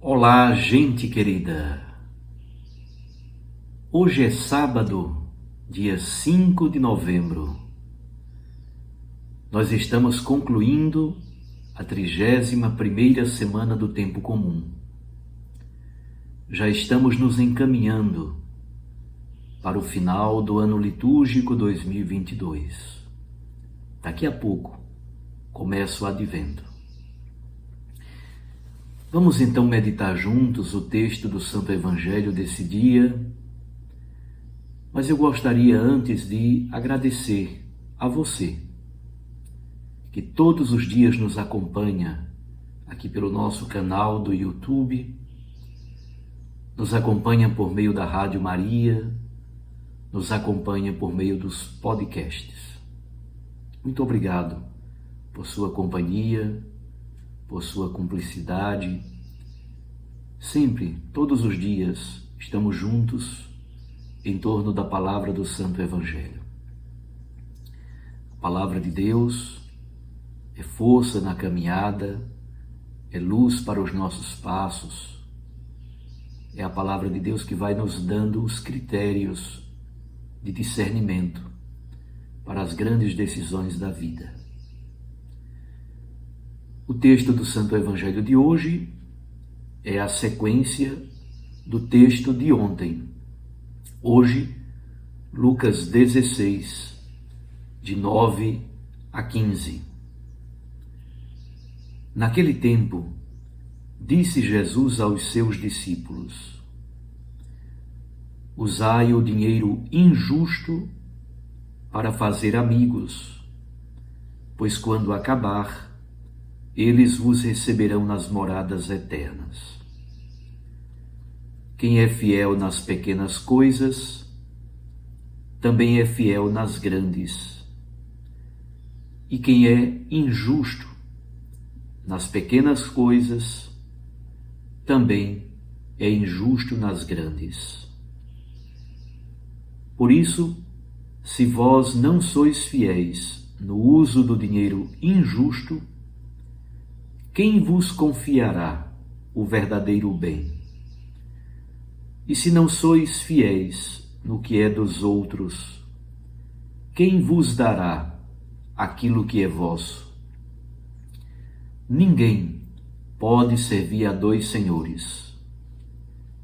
Olá, gente querida! Hoje é sábado, dia 5 de novembro. Nós estamos concluindo a 31ª semana do Tempo Comum. Já estamos nos encaminhando para o final do ano litúrgico 2022. Daqui a pouco começa o Advento. Vamos então meditar juntos o texto do Santo Evangelho desse dia, mas eu gostaria antes de agradecer a você, que todos os dias nos acompanha aqui pelo nosso canal do YouTube, nos acompanha por meio da Rádio Maria, nos acompanha por meio dos podcasts. Muito obrigado por sua companhia, por sua cumplicidade. Sempre, todos os dias, estamos juntos em torno da palavra do Santo Evangelho. A palavra de Deus é força na caminhada, é luz para os nossos passos. É a palavra de Deus que vai nos dando os critérios de discernimento para as grandes decisões da vida. O texto do Santo Evangelho de hoje é a sequência do texto de ontem. Hoje, Lucas 16, de 9 a 15. Naquele tempo, disse Jesus aos seus discípulos: usai o dinheiro injusto para fazer amigos, pois quando acabar, eles vos receberão nas moradas eternas. Quem é fiel nas pequenas coisas, também é fiel nas grandes. E quem é injusto nas pequenas coisas, também é injusto nas grandes. Por isso, se vós não sois fiéis no uso do dinheiro injusto, quem vos confiará o verdadeiro bem? E se não sois fiéis no que é dos outros, quem vos dará aquilo que é vosso? Ninguém pode servir a dois senhores,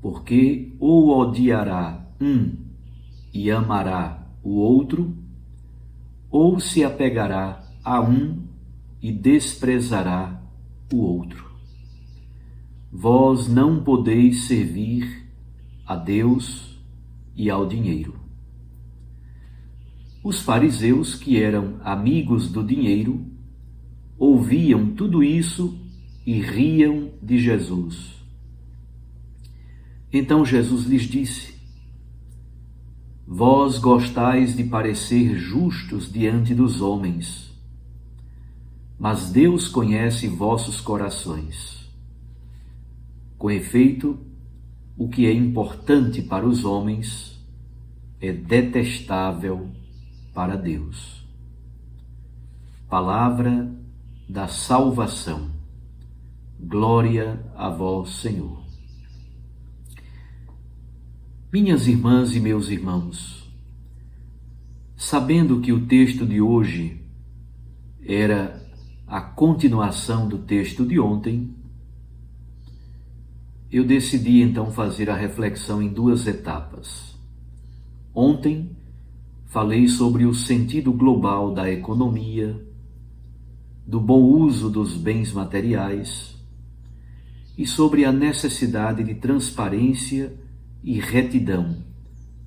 porque ou odiará um e amará o outro, ou se apegará a um e desprezará o outro. Vós não podeis servir a Deus e ao dinheiro. Os fariseus, que eram amigos do dinheiro, ouviam tudo isso e riam de Jesus. Então Jesus lhes disse: vós gostais de parecer justos diante dos homens, mas Deus conhece vossos corações. Com efeito, o que é importante para os homens é detestável para Deus. Palavra da salvação. Glória a vós, Senhor. Minhas irmãs e meus irmãos, sabendo que o texto de hoje era a continuação do texto de ontem, eu decidi então fazer a reflexão em duas etapas. Ontem falei sobre o sentido global da economia, do bom uso dos bens materiais e sobre a necessidade de transparência e retidão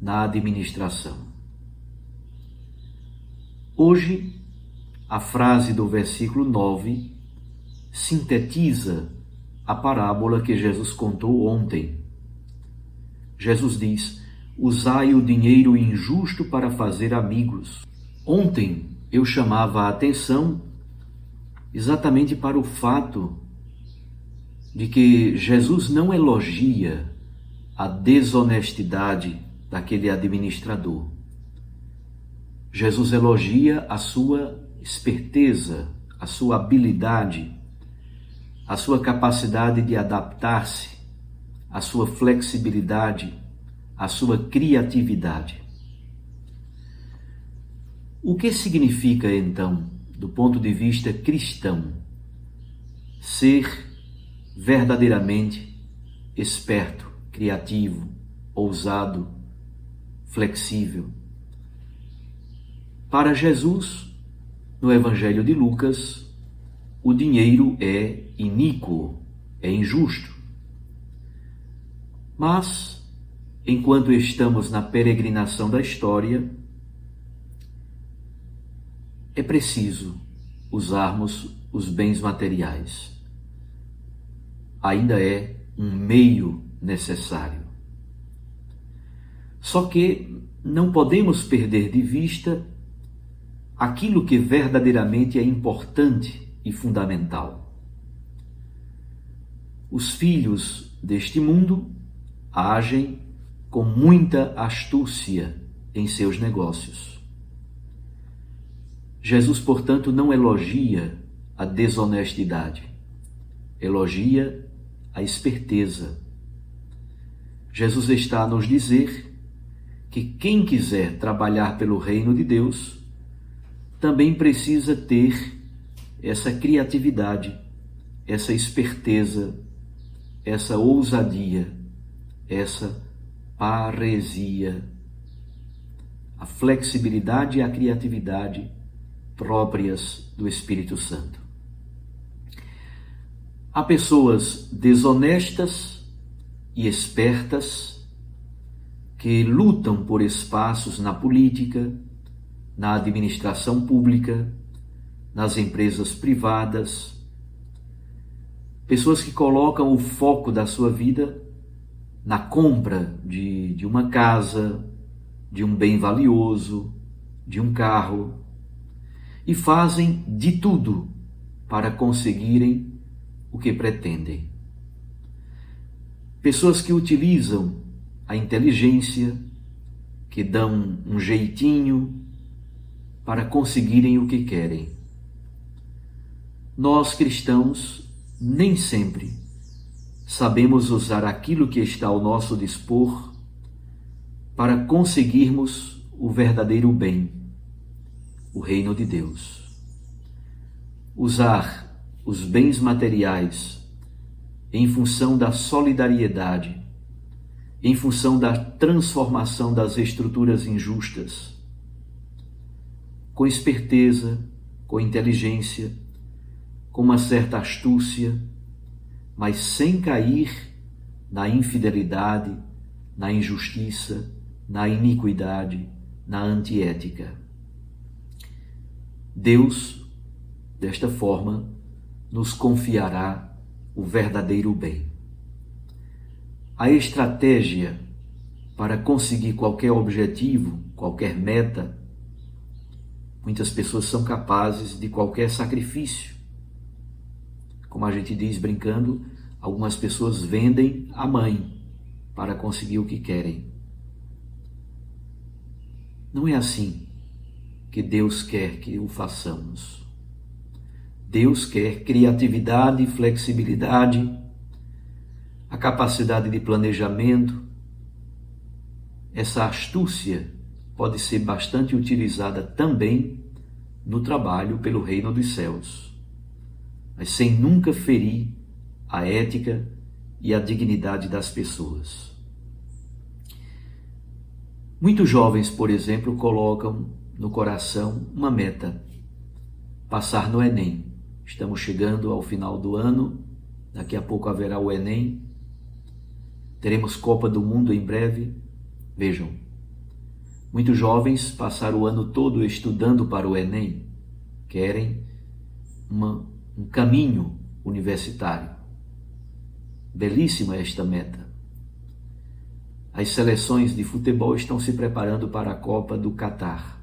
na administração. Hoje, a frase do versículo 9 sintetiza a parábola que Jesus contou ontem. Jesus diz: usai o dinheiro injusto para fazer amigos. Ontem eu chamava a atenção exatamente para o fato de que Jesus não elogia a desonestidade daquele administrador. Jesus elogia a sua a sua habilidade, a sua capacidade de adaptar-se a sua flexibilidade, a sua criatividade. O que significa, então, do ponto de vista cristão, ser verdadeiramente esperto, criativo, ousado, flexível? Para Jesus, no Evangelho de Lucas, o dinheiro é iníquo, é injusto. Mas, enquanto estamos na peregrinação da história, é preciso usarmos os bens materiais. Ainda é um meio necessário. Só que não podemos perder de vista aquilo que verdadeiramente é importante e fundamental. Os filhos deste mundo agem com muita astúcia em seus negócios. Jesus, portanto, não elogia a desonestidade, elogia a esperteza. Jesus está a nos dizer que quem quiser trabalhar pelo reino de Deus também precisa ter essa criatividade, essa esperteza, essa ousadia, essa paresia, a flexibilidade e a criatividade próprias do Espírito Santo. Há pessoas desonestas e espertas que lutam por espaços na política, na administração pública, nas empresas privadas, pessoas que colocam o foco da sua vida na compra de uma casa, de um bem valioso, de um carro, e fazem de tudo para conseguirem o que pretendem. Pessoas que utilizam a inteligência, que dão um jeitinho para conseguirem o que querem. Nós, cristãos, nem sempre sabemos usar aquilo que está ao nosso dispor para conseguirmos o verdadeiro bem, o reino de Deus. Usar os bens materiais em função da solidariedade, em função da transformação das estruturas injustas, com esperteza, com inteligência, com uma certa astúcia, mas sem cair na infidelidade, na injustiça, na iniquidade, na antiética. Deus, desta forma, nos confiará o verdadeiro bem. A estratégia para conseguir qualquer objetivo, qualquer meta, muitas pessoas são capazes de qualquer sacrifício. Como a gente diz brincando, algumas pessoas vendem a mãe para conseguir o que querem. Não é assim que Deus quer que o façamos. Deus quer criatividade, flexibilidade, a capacidade de planejamento. Essa astúcia pode ser bastante utilizada também no trabalho pelo reino dos céus, mas sem nunca ferir a ética e a dignidade das pessoas. Muitos jovens, por exemplo, colocam no coração uma meta: passar no Enem. Estamos chegando ao final do ano, daqui a pouco haverá o Enem, teremos Copa do Mundo em breve. Vejam, muitos jovens passaram o ano todo estudando para o Enem, querem um caminho universitário. Belíssima esta meta. As seleções de futebol estão se preparando para a Copa do Catar.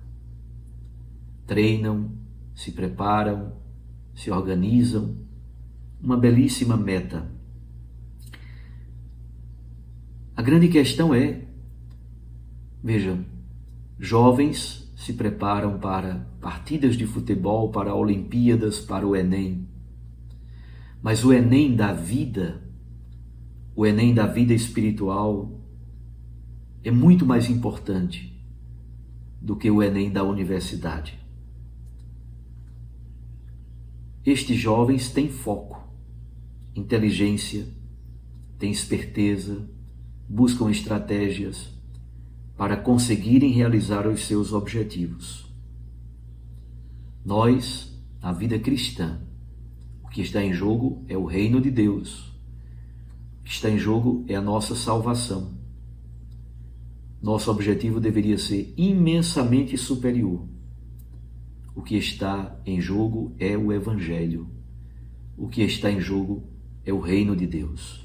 Treinam, se preparam, se organizam. Uma belíssima meta. A grande questão é, vejam, jovens se preparam para partidas de futebol, para Olimpíadas, para o Enem. Mas o Enem da vida, o Enem da vida espiritual é muito mais importante do que o Enem da universidade. Estes jovens têm foco, inteligência, têm esperteza, buscam estratégias para conseguirem realizar os seus objetivos. Nós, na vida cristã, o que está em jogo é o reino de Deus. O que está em jogo é a nossa salvação. Nosso objetivo deveria ser imensamente superior. O que está em jogo é o Evangelho. O que está em jogo é o reino de Deus.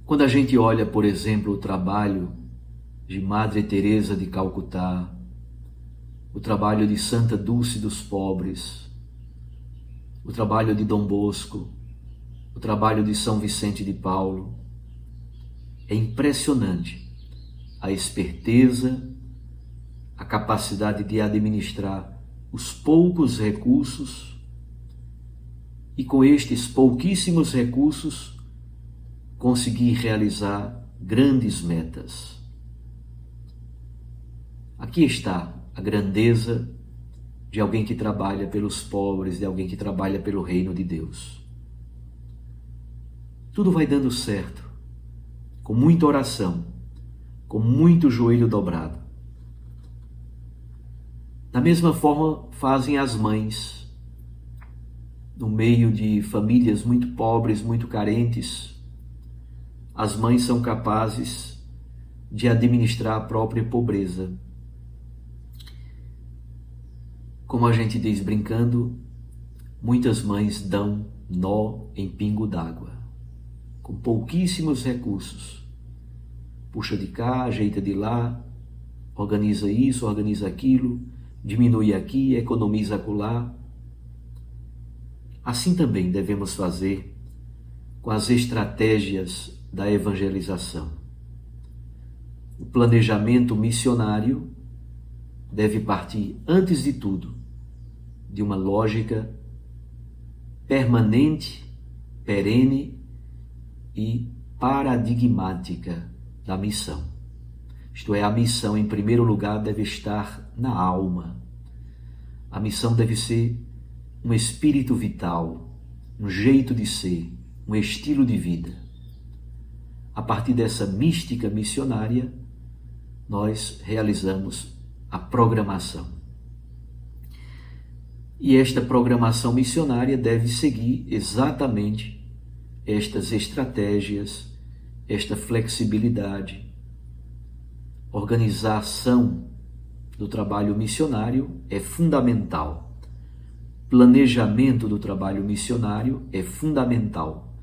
Quando a gente olha, por exemplo, o trabalho de Madre Teresa de Calcutá, o trabalho de Santa Dulce dos Pobres, o trabalho de Dom Bosco, o trabalho de São Vicente de Paulo, é impressionante a esperteza, a capacidade de administrar os poucos recursos e com estes pouquíssimos recursos conseguir realizar grandes metas. Aqui está a grandeza de alguém que trabalha pelos pobres, de alguém que trabalha pelo reino de Deus. Tudo vai dando certo, com muita oração, com muito joelho dobrado. Da mesma forma fazem as mães, no meio de famílias muito pobres, muito carentes. As mães são capazes de administrar a própria pobreza. Como a gente diz brincando, muitas mães dão nó em pingo d'água, com pouquíssimos recursos. Puxa de cá, ajeita de lá, organiza isso, organiza aquilo, diminui aqui, economiza acolá. Assim também devemos fazer com as estratégias da evangelização. O planejamento missionário deve partir, antes de tudo, de uma lógica permanente, perene e paradigmática da missão. Isto é, a missão, em primeiro lugar, deve estar na alma. A missão deve ser um espírito vital, um jeito de ser, um estilo de vida. A partir dessa mística missionária, nós realizamos a programação. E esta programação missionária deve seguir exatamente estas estratégias, esta flexibilidade. Organização do trabalho missionário é fundamental. Planejamento do trabalho missionário é fundamental,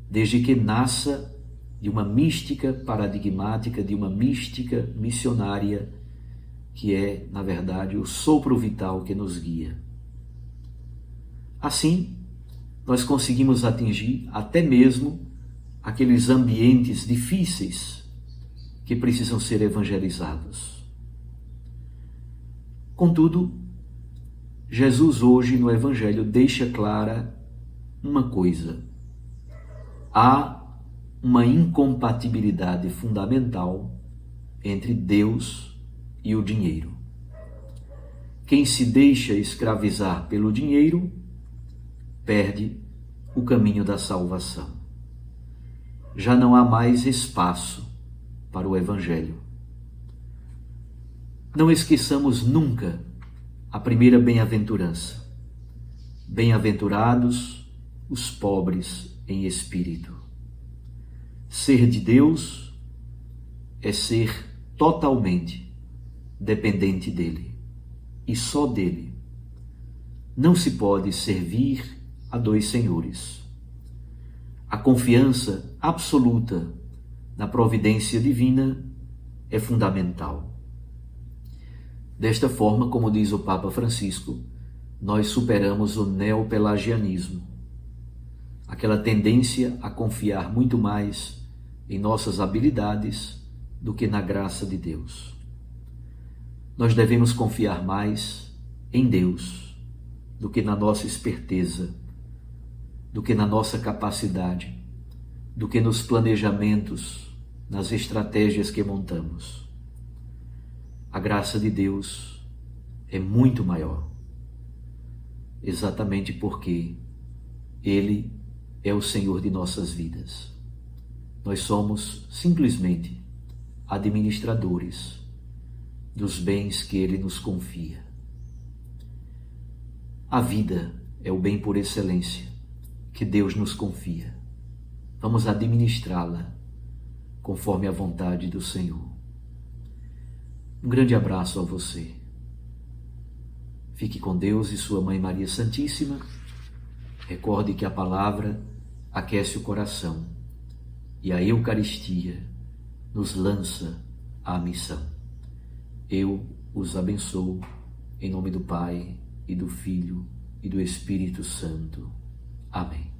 desde que nasça de uma mística paradigmática, de uma mística missionária, que é, na verdade, o sopro vital que nos guia. Assim, nós conseguimos atingir até mesmo aqueles ambientes difíceis que precisam ser evangelizados. Contudo, Jesus hoje no Evangelho deixa clara uma coisa: há uma incompatibilidade fundamental entre Deus e o dinheiro. Quem se deixa escravizar pelo dinheiro perde o caminho da salvação. Já não há mais espaço para o Evangelho. Não esqueçamos nunca a primeira bem-aventurança. Bem-aventurados os pobres em espírito. Ser de Deus é ser totalmente dependente dele e só dele. Não se pode servir a dois senhores. A confiança absoluta na providência divina é fundamental. Desta forma, como diz o Papa Francisco, nós superamos o neopelagianismo, aquela tendência a confiar muito mais em nossas habilidades do que na graça de Deus. Nós devemos confiar mais em Deus do que na nossa esperteza, do que na nossa capacidade, do que nos planejamentos, nas estratégias que montamos. A graça de Deus é muito maior, exatamente porque Ele é o Senhor de nossas vidas. Nós somos simplesmente administradores dos bens que Ele nos confia. A vida é o bem por excelência que Deus nos confia. Vamos administrá-la conforme a vontade do Senhor. Um grande abraço a você. Fique com Deus e sua Mãe Maria Santíssima. Recorde que a palavra aquece o coração e a Eucaristia nos lança à missão. Eu os abençoo em nome do Pai e do Filho e do Espírito Santo. Amém.